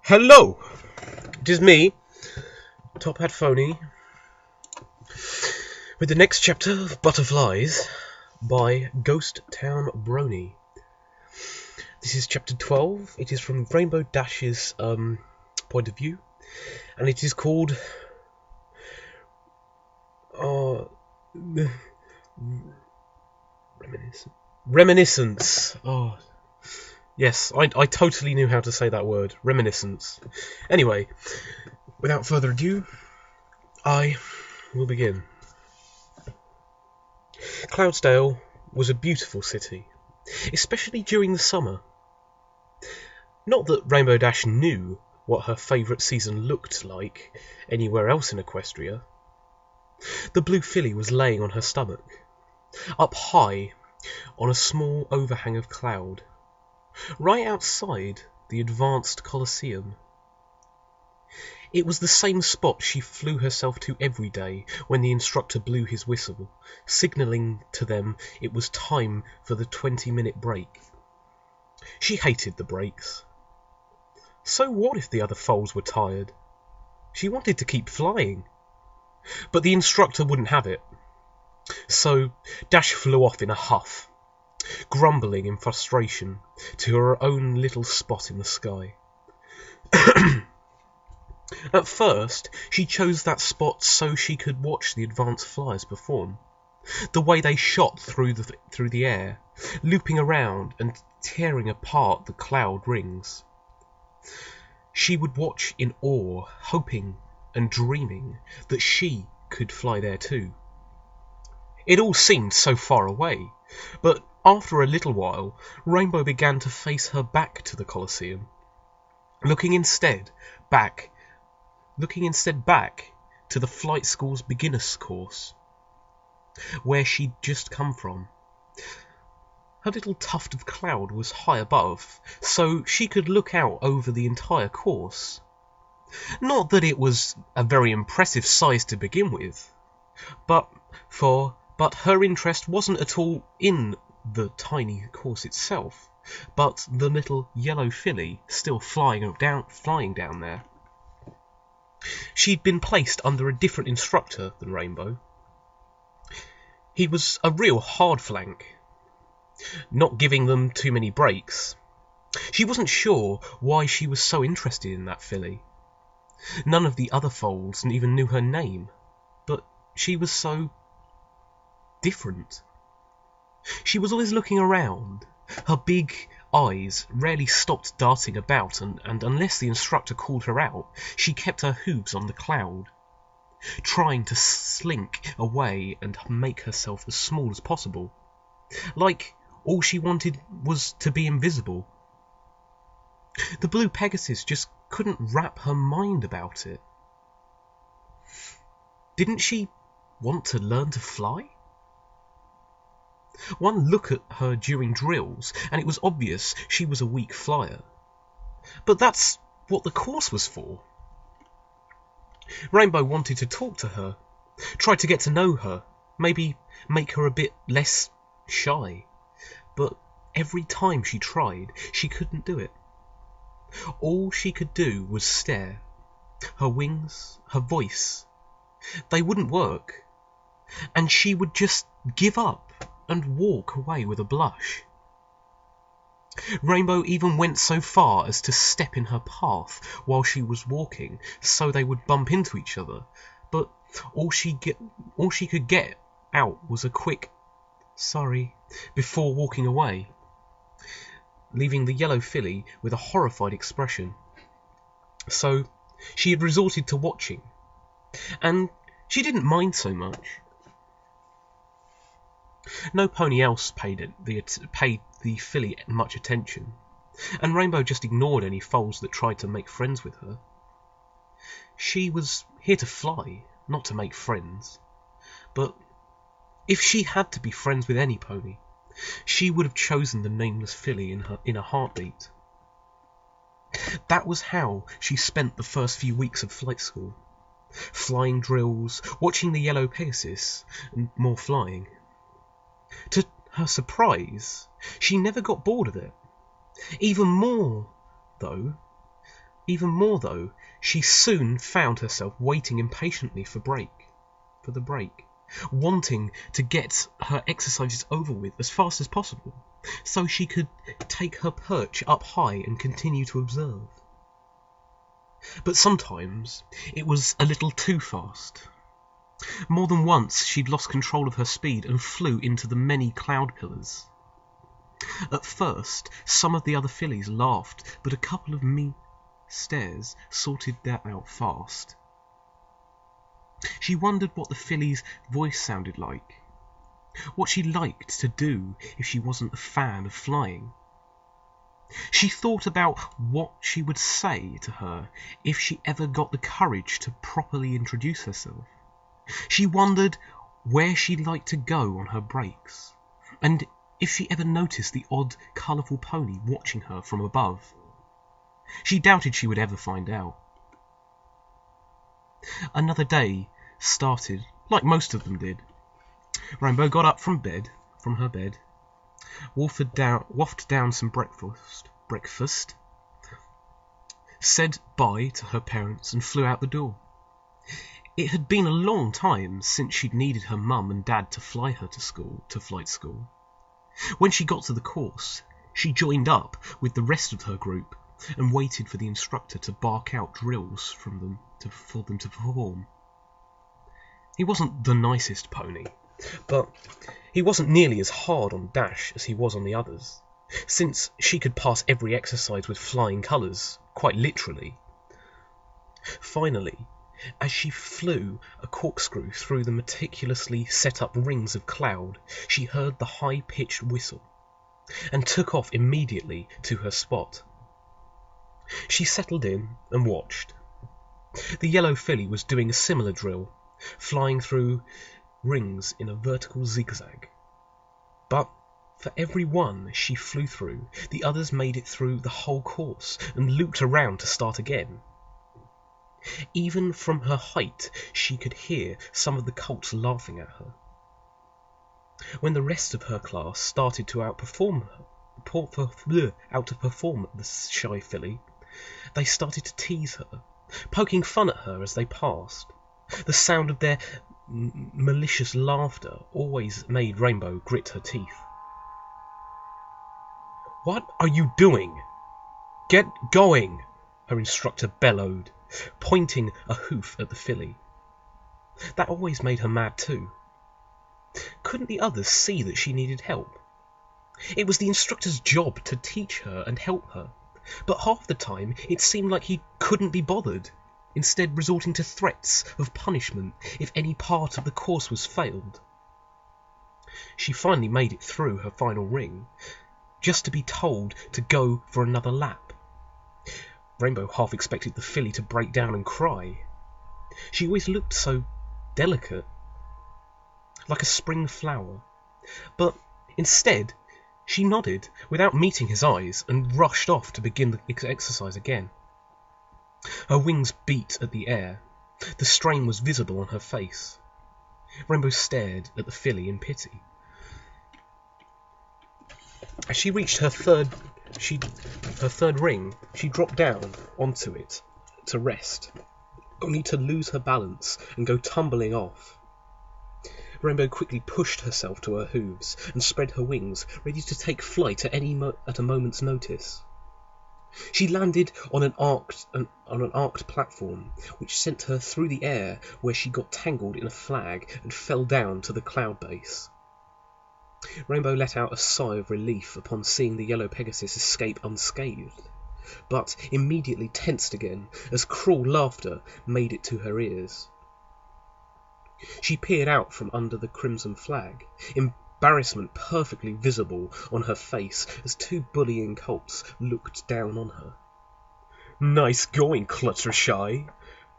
Hello! It is me, Top Hat Phony, with the next chapter of Butterflies by Ghosttown Brony. This is chapter 12. It is from Rainbow Dash's point of view, and it is called Reminiscence. Oh, yes, I totally knew how to say that word, reminiscence. Anyway, without further ado, I will begin. Cloudsdale was a beautiful city, especially during the summer. Not that Rainbow Dash knew what her favourite season looked like anywhere else in Equestria. The blue filly was laying on her stomach, up high on a small overhang of cloud, right outside the advanced Colosseum. It was the same spot she flew herself to every day when the instructor blew his whistle, signalling to them it was time for the 20-minute break. She hated the breaks. So what if the other foals were tired? She wanted to keep flying. But the instructor wouldn't have it. So Dash flew off in a huff, grumbling in frustration to her own little spot in the sky. At first, she chose that spot so she could watch the advanced flyers perform. The way they shot through the air, looping around and tearing apart the cloud rings. She would watch in awe, hoping and dreaming that she could fly there too. It all seemed so far away, but after a little while, Rainbow began to face her back to the Colosseum, looking instead back to the flight school's beginner's course, where she'd just come from. Her little tuft of cloud was high above, so she could look out over the entire course. Not that it was a very impressive size to begin with, but her interest wasn't at all in the tiny course itself, but the little yellow filly still flying down there. She'd been placed under a different instructor than Rainbow. He was a real hard flank, not giving them too many breaks. She wasn't sure why she was so interested in that filly. None of the other foals even knew her name, but she was so different. She was always looking around. Her big eyes rarely stopped darting about, and unless the instructor called her out, she kept her hooves on the cloud, trying to slink away and make herself as small as possible, like all she wanted was to be invisible. The blue Pegasus just couldn't wrap her mind about it. Didn't she want to learn to fly? One look at her during drills, and it was obvious she was a weak flyer. But that's what the course was for. Rainbow wanted to talk to her, try to get to know her, maybe make her a bit less shy. But every time she tried, she couldn't do it. All she could do was stare. Her wings, her voice, they wouldn't work, and she would just give up and walk away with a blush. Rainbow even went so far as to step in her path while she was walking, so they would bump into each other, but all she could get out was a quick "sorry" before walking away, leaving the yellow filly with a horrified expression. So she had resorted to watching, and she didn't mind so much. No pony else paid the filly much attention, and Rainbow just ignored any foals that tried to make friends with her. She was here to fly, not to make friends. But if she had to be friends with any pony, she would have chosen the nameless filly in a heartbeat. That was how she spent the first few weeks of flight school. Flying drills, watching the yellow Pegasus, and more flying. To her surprise, she never got bored of it. Even more, though, Even more, though, she soon found herself waiting impatiently for the break, wanting to get her exercises over with as fast as possible, so she could take her perch up high and continue to observe. But sometimes it was a little too fast. More than once she'd lost control of her speed and flew into the many cloud pillars. At first, some of the other fillies laughed, but a couple of stares sorted that out fast. She wondered what the filly's voice sounded like, what she liked to do if she wasn't a fan of flying. She thought about what she would say to her if she ever got the courage to properly introduce herself. She wondered where she'd like to go on her breaks, and if she ever noticed the odd, colourful pony watching her from above. She doubted she would ever find out. Another day started, like most of them did. Rainbow got up from her bed, wafted down some breakfast, said bye to her parents and flew out the door. It had been a long time since she'd needed her mum and dad to fly her to flight school. When she got to the course, she joined up with the rest of her group and waited for the instructor to bark out drills for them to perform. He wasn't the nicest pony, but he wasn't nearly as hard on Dash as he was on the others, since she could pass every exercise with flying colours, quite literally. Finally, as she flew a corkscrew through the meticulously set-up rings of cloud, she heard the high-pitched whistle, and took off immediately to her spot. She settled in and watched. The yellow filly was doing a similar drill, flying through rings in a vertical zigzag. But for every one she flew through, the others made it through the whole course and looped around to start again. Even from her height she could hear some of the colts laughing at her. When the rest of her class started to outperform the shy filly, they started to tease her, poking fun at her as they passed. The sound of their malicious laughter always made Rainbow grit her teeth. "What are you doing? Get going!" her instructor bellowed, pointing a hoof at the filly. That always made her mad too. Couldn't the others see that she needed help? It was the instructor's job to teach her and help her, but half the time it seemed like he couldn't be bothered, instead resorting to threats of punishment if any part of the course was failed. She finally made it through her final ring, just to be told to go for another lap. Rainbow half expected the filly to break down and cry. She always looked so delicate, like a spring flower, but instead she nodded without meeting his eyes and rushed off to begin the exercise again. Her wings beat at the air. The strain was visible on her face. Rainbow stared at the filly in pity. As she reached her third ring, she dropped down onto it to rest, only to lose her balance and go tumbling off. Rainbow quickly pushed herself to her hooves and spread her wings, ready to take flight at a moment's notice. She landed on an arced platform, which sent her through the air, where she got tangled in a flag and fell down to the cloud base. Rainbow let out a sigh of relief upon seeing the yellow Pegasus escape unscathed, but immediately tensed again as cruel laughter made it to her ears. She peered out from under the crimson flag, embarrassment perfectly visible on her face as two bullying colts looked down on her. "Nice going, Cluttershy,"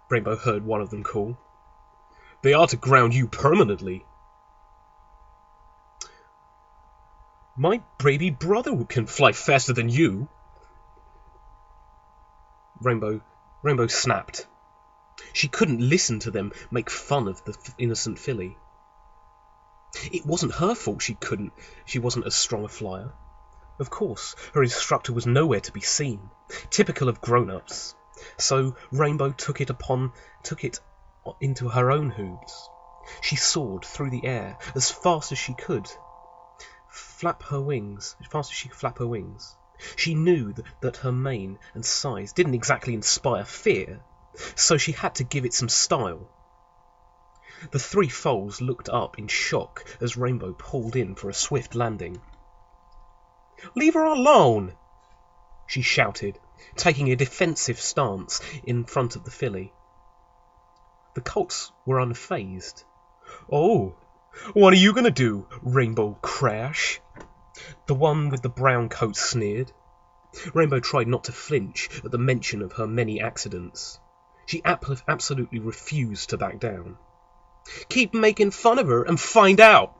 Rainbow heard one of them call. "They ought to ground you permanently." "My baby brother can fly faster than you." Rainbow snapped. She couldn't listen to them make fun of the innocent filly. It wasn't her fault she wasn't as strong a flyer. Of course, her instructor was nowhere to be seen, typical of grown-ups. So Rainbow took it into her own hooves. She soared through the air as fast as she could flap her wings. She knew that her mane and size didn't exactly inspire fear, so she had to give it some style. The three foals looked up in shock as Rainbow pulled in for a swift landing. "Leave her alone!" she shouted, taking a defensive stance in front of the filly. The colts were unfazed. "Oh, what are you going to do, Rainbow Crash?" the one with the brown coat sneered. Rainbow tried not to flinch at the mention of her many accidents. She absolutely refused to back down. "Keep making fun of her and find out!"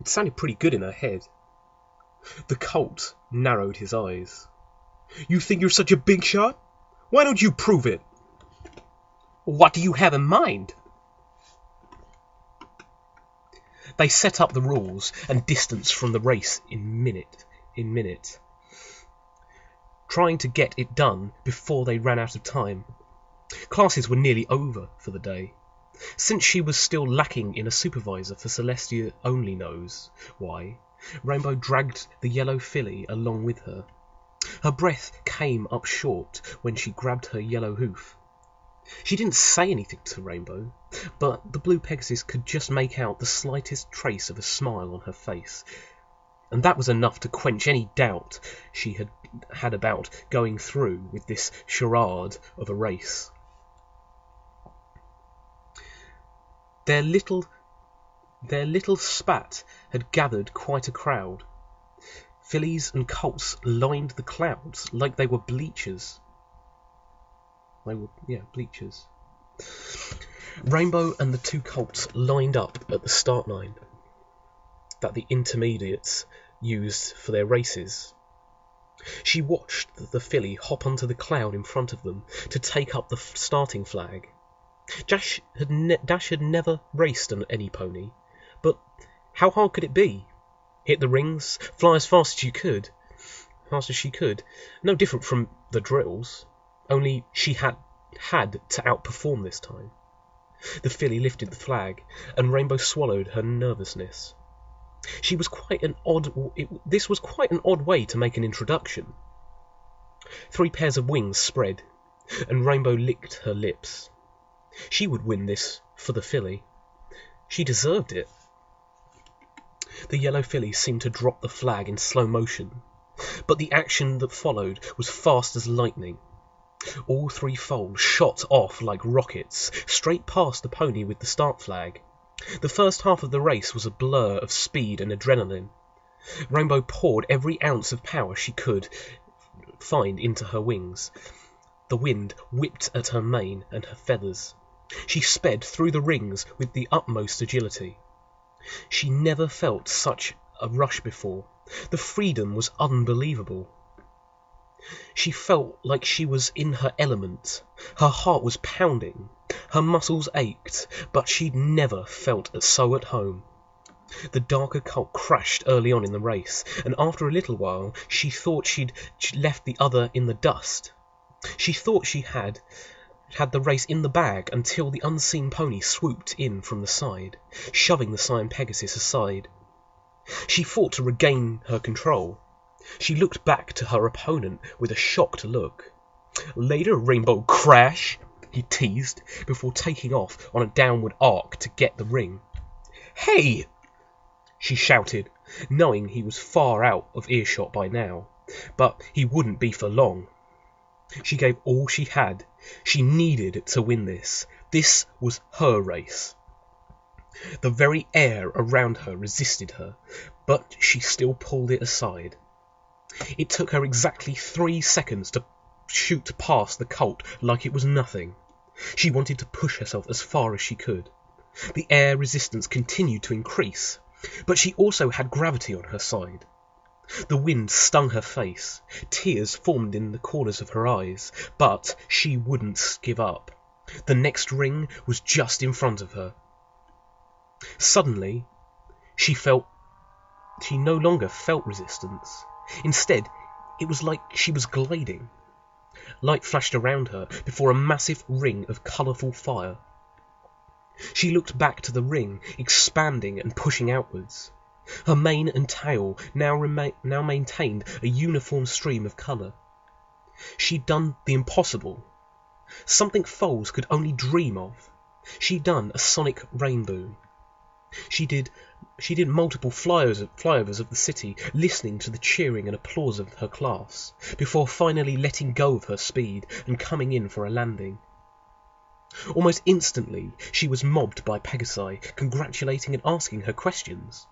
It sounded pretty good in her head. The colt narrowed his eyes. "You think you're such a big shot? Why don't you prove it?" "What do you have in mind?" They set up the rules and distance from the race in minute, trying to get it done before they ran out of time. Classes were nearly over for the day. Since she was still lacking in a supervisor for Celestia only knows why, Rainbow dragged the yellow filly along with her. Her breath came up short when she grabbed her yellow hoof. She didn't say anything to Rainbow, but the blue Pegasus could just make out the slightest trace of a smile on her face, and that was enough to quench any doubt she had about going through with this charade of a race. Their little spat had gathered quite a crowd. Fillies and colts lined the clouds like they were bleachers. Bleachers. Rainbow and the two colts lined up at the start line that the intermediates used for their races. She watched the filly hop onto the cloud in front of them to take up the starting flag. Dash had never raced on any pony, but how hard could it be? Hit the rings, fly as fast as she could. No different from the drills, only she had to outperform this time. The filly lifted the flag, and Rainbow swallowed her nervousness. This was quite an odd way to make an introduction. 3 pairs of wings spread, and Rainbow licked her lips. She would win this for the filly. She deserved it. The yellow filly seemed to drop the flag in slow motion, but the action that followed was fast as lightning. All 3 foals shot off like rockets, straight past the pony with the start flag. The first half of the race was a blur of speed and adrenaline. Rainbow poured every ounce of power she could find into her wings. The wind whipped at her mane and her feathers. She sped through the rings with the utmost agility. She never felt such a rush before. The freedom was unbelievable. She felt like she was in her element. Her heart was pounding. Her muscles ached, but she'd never felt so at home. The darker colt crashed early on in the race, and after a little while she thought she'd left the other in the dust. She thought she had the race in the bag until the unseen pony swooped in from the side, shoving the Cyan Pegasus aside. She fought to regain her control. She looked back to her opponent with a shocked look. "Later, Rainbow Crash," he teased, before taking off on a downward arc to get the ring. "Hey!" she shouted, knowing he was far out of earshot by now, but he wouldn't be for long. She gave all she had. She needed to win this. This was her race. The very air around her resisted her, but she still pulled it aside. It took her exactly 3 seconds to shoot past the colt like it was nothing. She wanted to push herself as far as she could. The air resistance continued to increase, but she also had gravity on her side. The wind stung her face. Tears formed in the corners of her eyes, but she wouldn't give up. The next ring was just in front of her. Suddenly, she no longer felt resistance. Instead, it was like she was gliding. Light flashed around her before a massive ring of colourful fire. She looked back to the ring, expanding and pushing outwards. Her mane and tail now maintained a uniform stream of colour. She'd done the impossible, something foals could only dream of. She'd done a sonic rainbow. She did multiple flyovers of the city, listening to the cheering and applause of her class, before finally letting go of her speed and coming in for a landing. Almost instantly, she was mobbed by Pegasi, congratulating and asking her questions.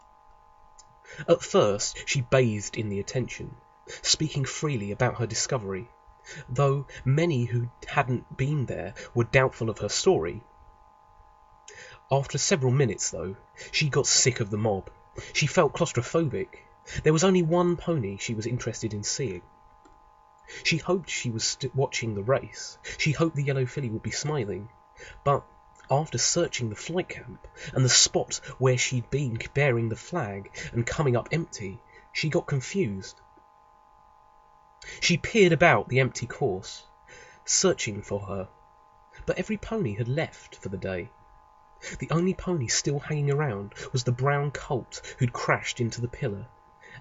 At first, she bathed in the attention, speaking freely about her discovery, though many who hadn't been there were doubtful of her story. After several minutes, though, she got sick of the mob. She felt claustrophobic. There was only one pony she was interested in seeing. She hoped she was watching the race. She hoped the yellow filly would be smiling. But after searching the flight camp and the spot where she'd been bearing the flag and coming up empty, she got confused. She peered about the empty course, searching for her, but every pony had left for the day. The only pony still hanging around was the brown colt who'd crashed into the pillar,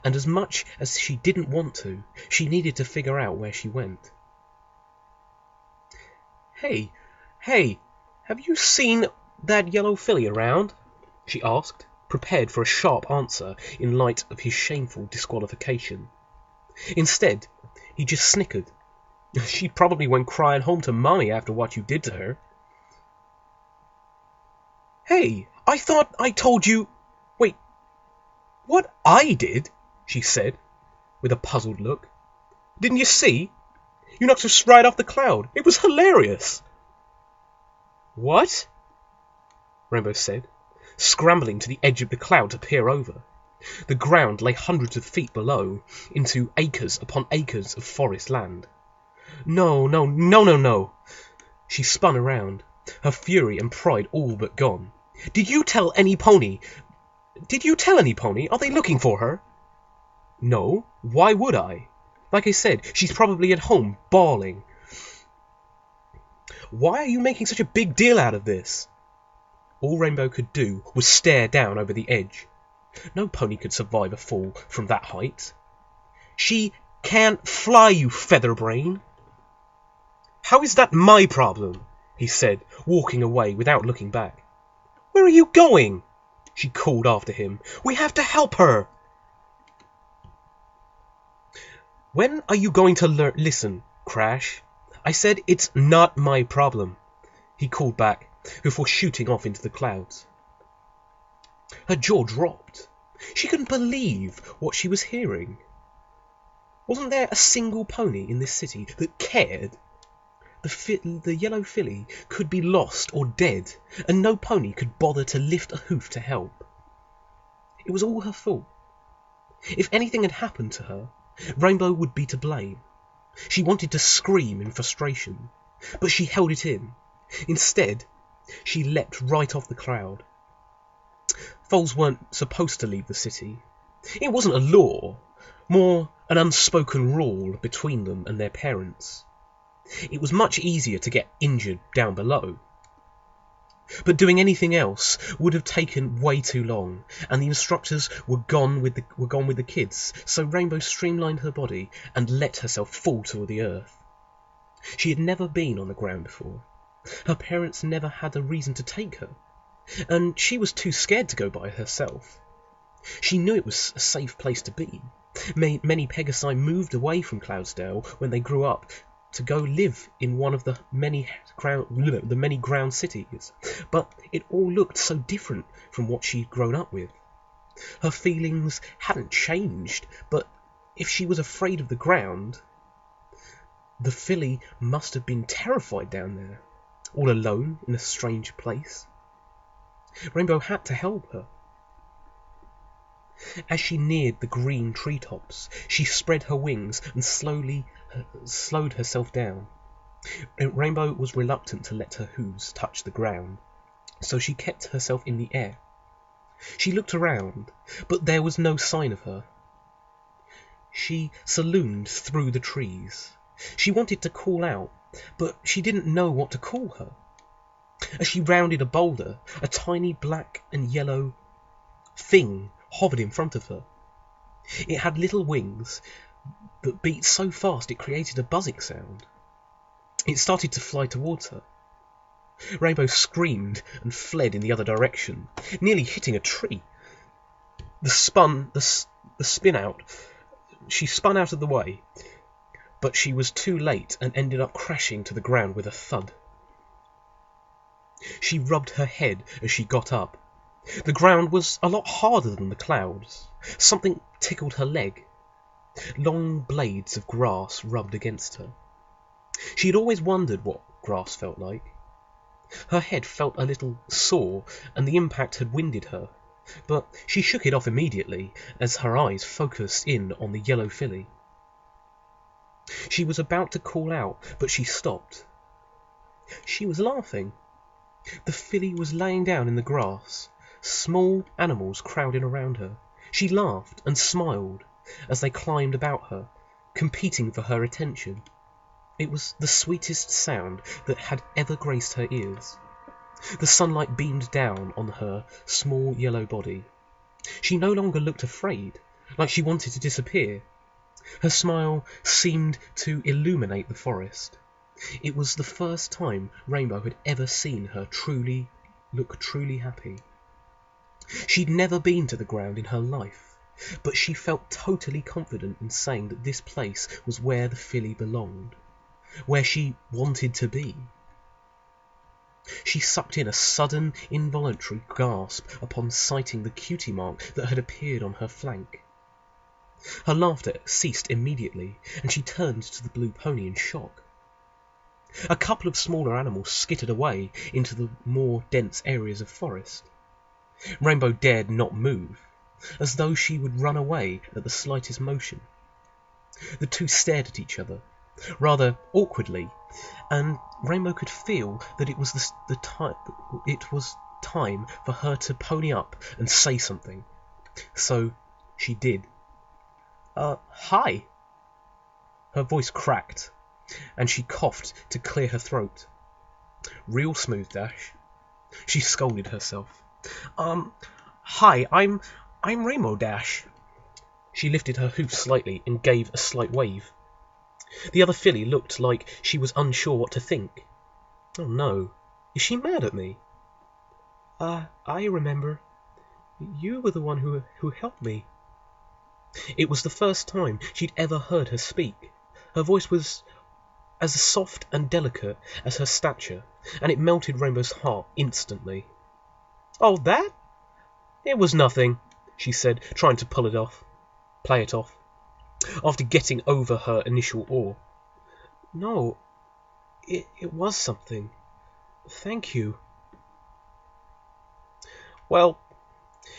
and as much as she didn't want to, she needed to figure out where she went. Hey, have you seen that yellow filly around? She asked, prepared for a sharp answer in light of his shameful disqualification. Instead, he just snickered. She probably went crying home to Mommy after what you did to her. Hey, I thought I told you... Wait, what I did? She said, with a puzzled look. Didn't you see? You knocked us right off the cloud. It was hilarious. What? Rainbow said, scrambling to the edge of the cloud to peer over. The ground lay hundreds of feet below, into acres upon acres of forest land. No. She spun around, her fury and pride all but gone. Did you tell any pony? Are they looking for her? No, why would I? Like I said, she's probably at home, bawling. Why are you making such a big deal out of this? All Rainbow could do was stare down over the edge. No pony could survive a fall from that height. She can't fly, you featherbrain. How is that my problem? He said, walking away without looking back. Where are you going? She called after him. We have to help her. When are you going to listen, Crash? I said it's not my problem, he called back, before shooting off into the clouds. Her jaw dropped. She couldn't believe what she was hearing. Wasn't there a single pony in this city that cared? The yellow filly could be lost or dead, and no pony could bother to lift a hoof to help. It was all her fault. If anything had happened to her, Rainbow would be to blame. She wanted to scream in frustration, but she held it in. Instead, she leapt right off the cloud. Foals weren't supposed to leave the city. It wasn't a law, more an unspoken rule between them and their parents. It was much easier to get injured down below. But doing anything else would have taken way too long, and the instructors were gone with the kids, so Rainbow streamlined her body and let herself fall to the earth. She had never been on the ground before. Her parents never had a reason to take her, and she was too scared to go by herself. She knew it was a safe place to be. Many Pegasi moved away from Cloudsdale when they grew up to go live in one of the many ground cities, but it all looked so different from what she'd grown up with. Her feelings hadn't changed, but if she was afraid of the ground, the filly must have been terrified down there, all alone in a strange place. Rainbow had to help her. As she neared the green treetops, she spread her wings and slowed herself down. Rainbow was reluctant to let her hooves touch the ground, so she kept herself in the air. She looked around, but there was no sign of her. She salooned through the trees, She wanted to call out, but she didn't know what to call her. As she rounded a boulder, a tiny black and yellow thing hovered in front of her. It had little wings that beat so fast it created a buzzing sound. It started to fly towards her. Rainbow screamed and fled in the other direction, nearly hitting a tree. She spun out of the way, but she was too late and ended up crashing to the ground with a thud. She rubbed her head as she got up. The ground was a lot harder than the clouds. Something tickled her leg. Long blades of grass rubbed against her. She had always wondered what grass felt like. Her head felt a little sore, and the impact had winded her, but she shook it off immediately as her eyes focused in on the yellow filly. She was about to call out, but she stopped. She was laughing. The filly was laying down in the grass, small animals crowding around her. She laughed and smiled as they climbed about her, competing for her attention. It was the sweetest sound that had ever graced her ears. The sunlight beamed down on her small yellow body. She no longer looked afraid, like she wanted to disappear. Her smile seemed to illuminate the forest. It was the first time Rainbow had ever seen her look truly happy. She'd never been to the ground in her life, but she felt totally confident in saying that this place was where the filly belonged, where she wanted to be. She sucked in a sudden, involuntary gasp upon sighting the cutie mark that had appeared on her flank. Her laughter ceased immediately, and she turned to the blue pony in shock. A couple of smaller animals skittered away into the more dense areas of forest. Rainbow dared not move, as though she would run away at the slightest motion. The two stared at each other, rather awkwardly, and Rainbow could feel that it was time for her to pony up and say something. So she did. Hi. Her voice cracked, and she coughed to clear her throat. Real smooth, Dash. She scolded herself. Hi, I'm Rainbow Dash. She lifted her hoof slightly and gave a slight wave. The other filly looked like she was unsure what to think. Oh no, is she mad at me? I remember. You were the one who helped me. It was the first time she'd ever heard her speak. Her voice was as soft and delicate as her stature, and it melted Rainbow's heart instantly. Oh, that? It was nothing, she said, trying to play it off, after getting over her initial awe. No, it was something. Thank you. Well,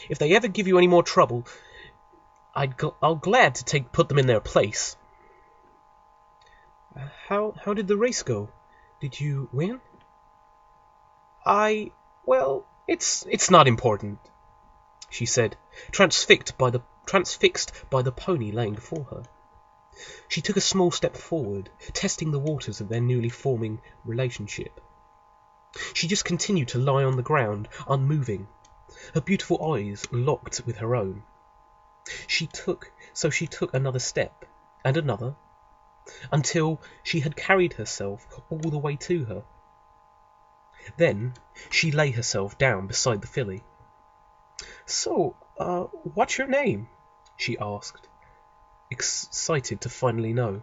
if they ever give you any more trouble, I'll glad to put them in their place. How did the race go? Did you win? Well, it's not important, she said, transfixed by the pony laying before her. She took a small step forward, testing the waters of their newly forming relationship. She just continued to lie on the ground, unmoving, her beautiful eyes locked with her own. She took another step, and another, until she had carried herself all the way to her. Then she lay herself down beside the filly. So, what's your name? She asked, excited to finally know.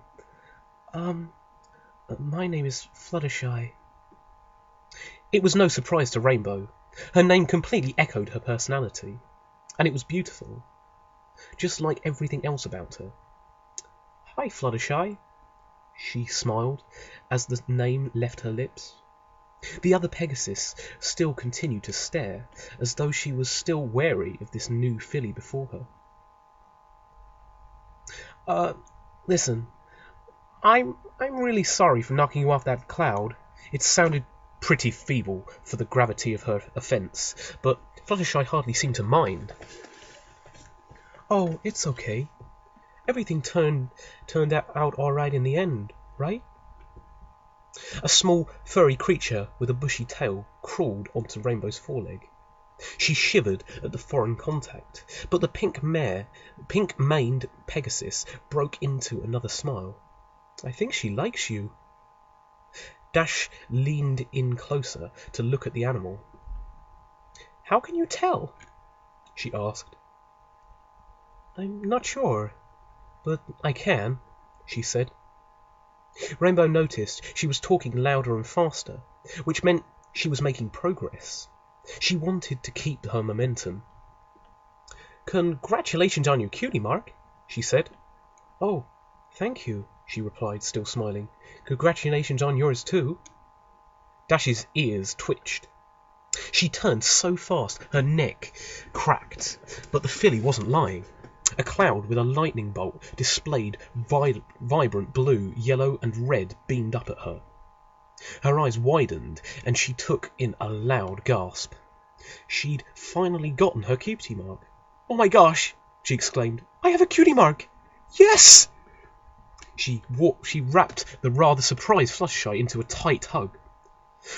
My name is Fluttershy. It was no surprise to Rainbow. Her name completely echoed her personality, and it was beautiful, just like everything else about her. Hi, Fluttershy, she smiled as the name left her lips. The other Pegasus still continued to stare, as though she was still wary of this new filly before her. Listen, I'm really sorry for knocking you off that cloud. It sounded pretty feeble for the gravity of her offence, but Fluttershy hardly seemed to mind. Oh, it's okay. Everything turned out all right in the end, right? A small, furry creature with a bushy tail crawled onto Rainbow's foreleg. She shivered at the foreign contact, but the pink-maned Pegasus broke into another smile. I think she likes you. Dash leaned in closer to look at the animal. How can you tell? She asked. I'm not sure, but I can, she said. Rainbow noticed she was talking louder and faster, which meant she was making progress. She wanted to keep her momentum. Congratulations on your cutie mark, she said. Oh, thank you, she replied, still smiling. Congratulations on yours too. Dash's ears twitched. She turned so fast her neck cracked, but the filly wasn't lying. A cloud with a lightning bolt displayed vibrant blue, yellow and red beamed up at her. Her eyes widened and she took in a loud gasp. She'd finally gotten her cutie mark. Oh my gosh, she exclaimed. I have a cutie mark! Yes! She wrapped the rather surprised Fluttershy into a tight hug.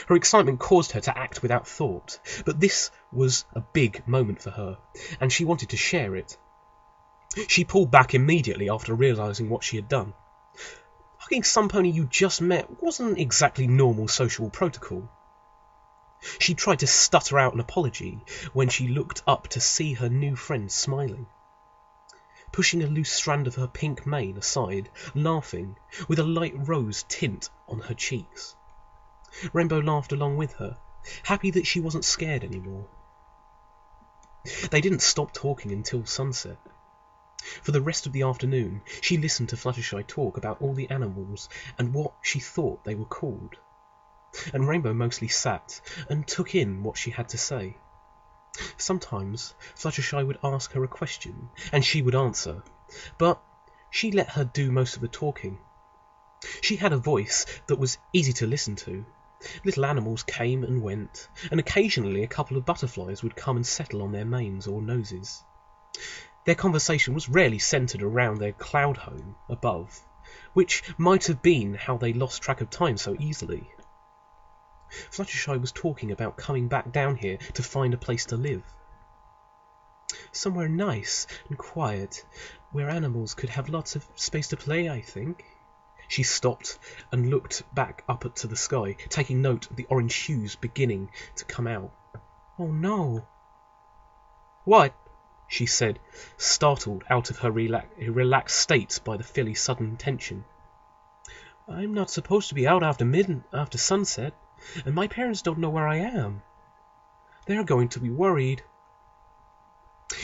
Her excitement caused her to act without thought, but this was a big moment for her, and she wanted to share it. She pulled back immediately after realising what she had done. Hugging some pony you just met wasn't exactly normal social protocol. She tried to stutter out an apology when she looked up to see her new friend smiling. Pushing a loose strand of her pink mane aside, laughing, with a light rose tint on her cheeks. Rainbow laughed along with her, happy that she wasn't scared anymore. They didn't stop talking until sunset. For the rest of the afternoon, she listened to Fluttershy talk about all the animals and what she thought they were called. And Rainbow mostly sat and took in what she had to say. Sometimes Fluttershy would ask her a question, and she would answer, but she let her do most of the talking. She had a voice that was easy to listen to. Little animals came and went, and occasionally a couple of butterflies would come and settle on their manes or noses. Their conversation was rarely centred around their cloud home above, which might have been how they lost track of time so easily. Fluttershy was talking about coming back down here to find a place to live. Somewhere nice and quiet, where animals could have lots of space to play, I think. She stopped and looked back up to the sky, taking note of the orange hues beginning to come out. Oh no. What? She said, startled out of her relaxed state by the filly's sudden tension. I'm not supposed to be out after sunset, and my parents don't know where I am. They're going to be worried.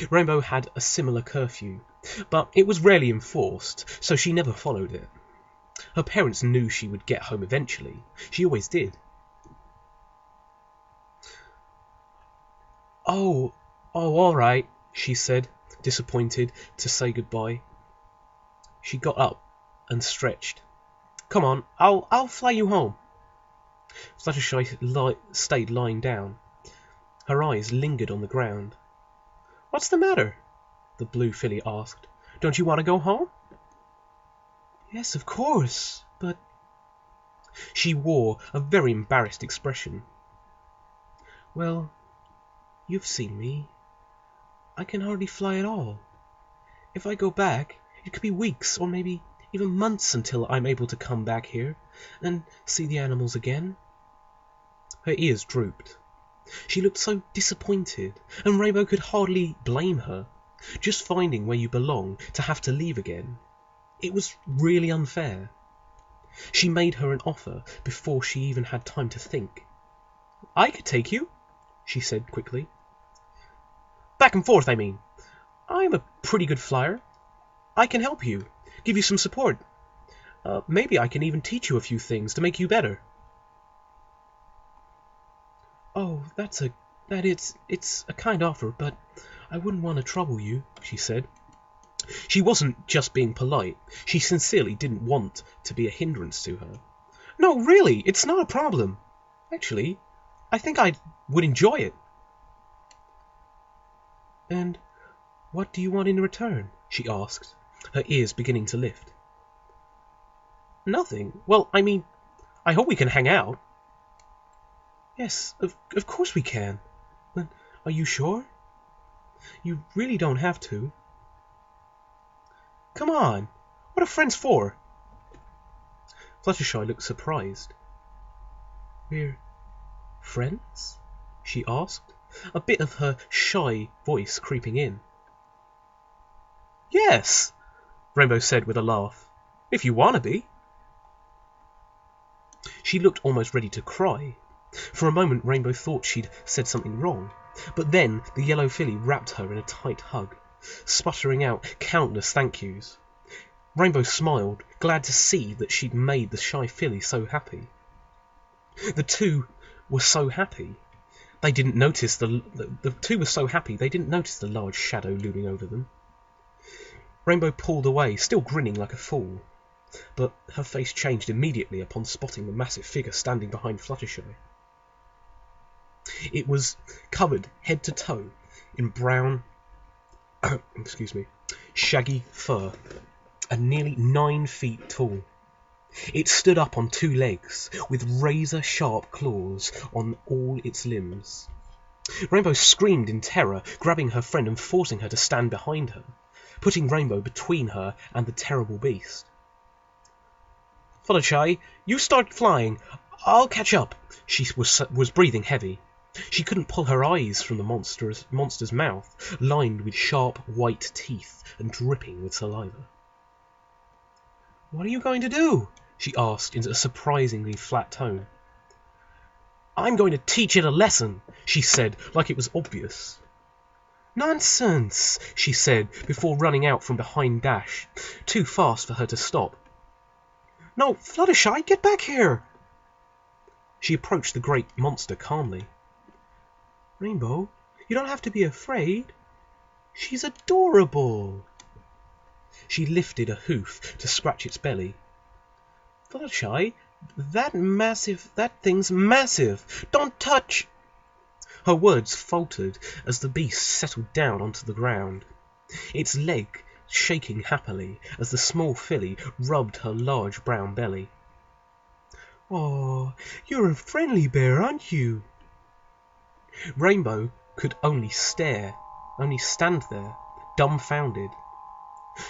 Rainbow had a similar curfew, but it was rarely enforced, so she never followed it. Her parents knew she would get home eventually. She always did. Oh, all right, she said, disappointed to say goodbye. She got up and stretched. Come on, I'll fly you home. Fluttershy stayed lying down. Her eyes lingered on the ground. What's the matter? The blue filly asked. Don't you want to go home? Yes, of course, but... She wore a very embarrassed expression. Well, you've seen me. I can hardly fly at all. If I go back, it could be weeks or maybe even months until I'm able to come back here and see the animals again. Her ears drooped. She looked so disappointed, and Rainbow could hardly blame her. Just finding where you belong to have to leave again. It was really unfair. She made her an offer before she even had time to think. I could take you, she said quickly. Back and forth, I mean. I'm a pretty good flyer. I can help you, give you some support. Maybe I can even teach you a few things to make you better. Oh, it's a kind offer, but I wouldn't want to trouble you, she said. She wasn't just being polite. She sincerely didn't want to be a hindrance to her. No, really, it's not a problem. Actually, I think I would enjoy it. And what do you want in return? She asked, her ears beginning to lift. Nothing. Well, I mean, I hope we can hang out. Yes, of course we can. But are you sure? You really don't have to. Come on. What are friends for? Fluttershy looked surprised. We're friends? She asked, a bit of her shy voice creeping in. Yes, Rainbow said with a laugh. If you want to be. She looked almost ready to cry. For a moment Rainbow thought she'd said something wrong, but then the yellow filly wrapped her in a tight hug, sputtering out countless thank yous. Rainbow smiled, glad to see that she'd made the shy filly so happy. The two were so happy they didn't notice the large shadow looming over them. Rainbow pulled away, still grinning like a fool, but her face changed immediately upon spotting the massive figure standing behind Fluttershy. It was covered head to toe in brown, shaggy fur, and nearly 9 feet tall. It stood up on 2 legs, with razor-sharp claws on all its limbs. Rainbow screamed in terror, grabbing her friend and forcing her to stand behind her, putting Rainbow between her and the terrible beast. Fluttershy, you start flying. I'll catch up. She was breathing heavy. She couldn't pull her eyes from the monster's mouth, lined with sharp white teeth and dripping with saliva. What are you going to do? She asked in a surprisingly flat tone. I'm going to teach it a lesson, she said, like it was obvious. Nonsense, she said, before running out from behind Dash, too fast for her to stop. No, Fluttershy, get back here! She approached the great monster calmly. Rainbow, you don't have to be afraid. She's adorable. She lifted a hoof to scratch its belly. Fluttershy, that thing's massive. Don't touch! Her words faltered as the beast settled down onto the ground, its leg shaking happily as the small filly rubbed her large brown belly. Oh, you're a friendly bear, aren't you? Rainbow could only stand there, dumbfounded.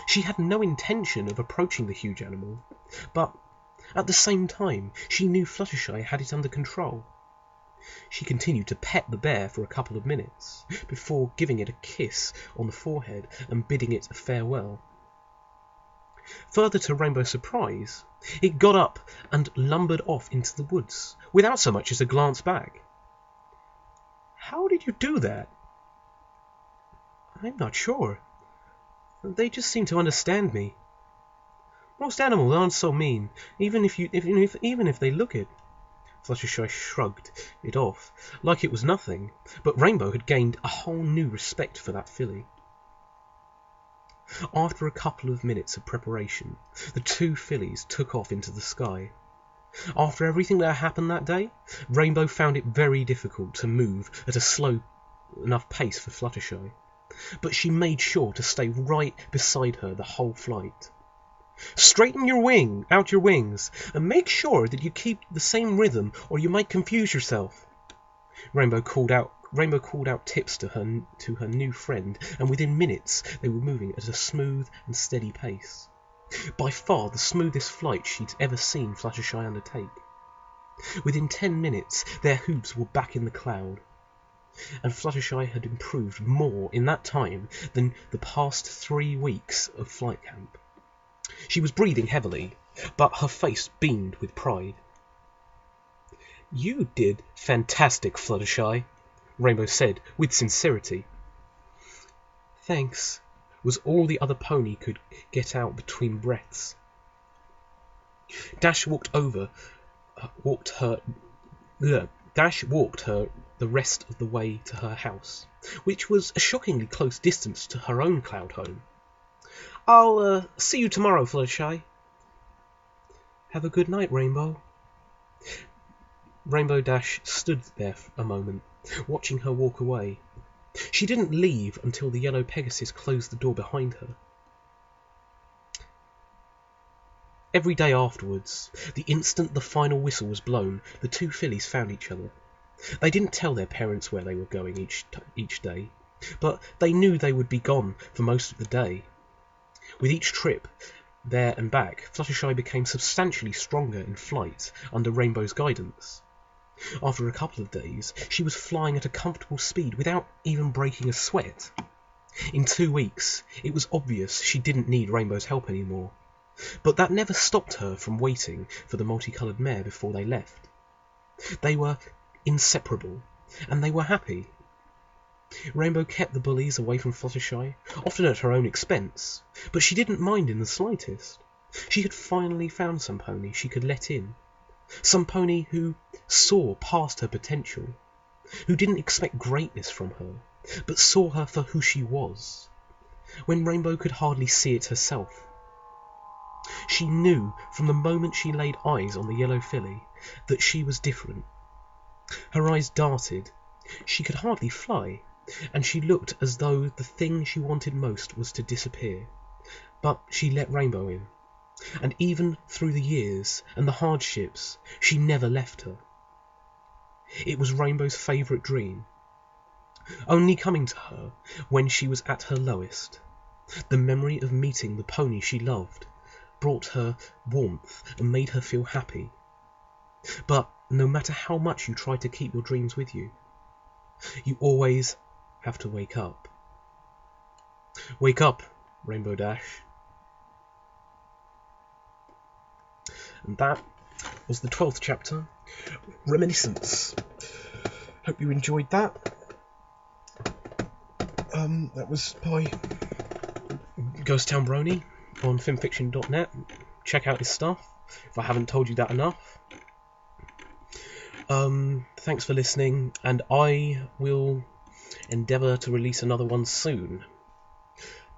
She had no intention of approaching the huge animal, but at the same time she knew Fluttershy had it under control. She continued to pet the bear for a couple of minutes, before giving it a kiss on the forehead and bidding it farewell. Further to Rainbow's surprise, it got up and lumbered off into the woods, without so much as a glance back. How did you do that? I'm not sure. They just seem to understand me. Most animals aren't so mean, even if they look it. Fluttershy shrugged it off, like it was nothing, but Rainbow had gained a whole new respect for that filly. After a couple of minutes of preparation, the 2 fillies took off into the sky. After everything that happened that day, Rainbow found it very difficult to move at a slow enough pace for Fluttershy, but she made sure to stay right beside her the whole flight. Straighten your wings, and make sure that you keep the same rhythm, or you might confuse yourself. Rainbow called out tips to her new friend, and within minutes they were moving at a smooth and steady pace. By far the smoothest flight she'd ever seen Fluttershy undertake. Within 10 minutes their hooves were back in the cloud, and Fluttershy had improved more in that time than the past 3 weeks of flight camp. She was breathing heavily, but her face beamed with pride. You did fantastic, Fluttershy, Rainbow said with sincerity. Thanks, was all the other pony could get out between breaths. Dash walked her the rest of the way to her house, which was a shockingly close distance to her own cloud home. I'll see you tomorrow, Fluttershy. Have a good night, Rainbow. Rainbow Dash stood there a moment, watching her walk away. She didn't leave until the yellow Pegasus closed the door behind her. Every day afterwards, the instant the final whistle was blown, the two fillies found each other. They didn't tell their parents where they were going each day, but they knew they would be gone for most of the day. With each trip there and back, Fluttershy became substantially stronger in flight under Rainbow's guidance. After a couple of days, she was flying at a comfortable speed without even breaking a sweat. In 2 weeks, it was obvious she didn't need Rainbow's help anymore, but that never stopped her from waiting for the multicoloured mare before they left. They were inseparable, and they were happy. Rainbow kept the bullies away from Fluttershy, often at her own expense, but she didn't mind in the slightest. She had finally found some pony she could let in, some pony who saw past her potential, who didn't expect greatness from her, but saw her for who she was, when Rainbow could hardly see it herself. She knew from the moment she laid eyes on the yellow filly that she was different. Her eyes darted, she could hardly fly, and she looked as though the thing she wanted most was to disappear. But she let Rainbow in, and even through the years and the hardships, she never left her. It was Rainbow's favourite dream, only coming to her when she was at her lowest. The memory of meeting the pony she loved brought her warmth and made her feel happy. But no matter how much you try to keep your dreams with you, you always have to wake up. Wake up, Rainbow Dash. And that was the 12th chapter, Reminiscence. Hope you enjoyed that. That was by Ghosttown Brony on fanfiction.net. Check out his stuff, if I haven't told you that enough. Thanks for listening, and I will endeavour to release another one soon.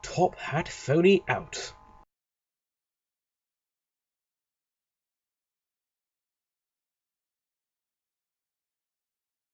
Top Hat Phony out.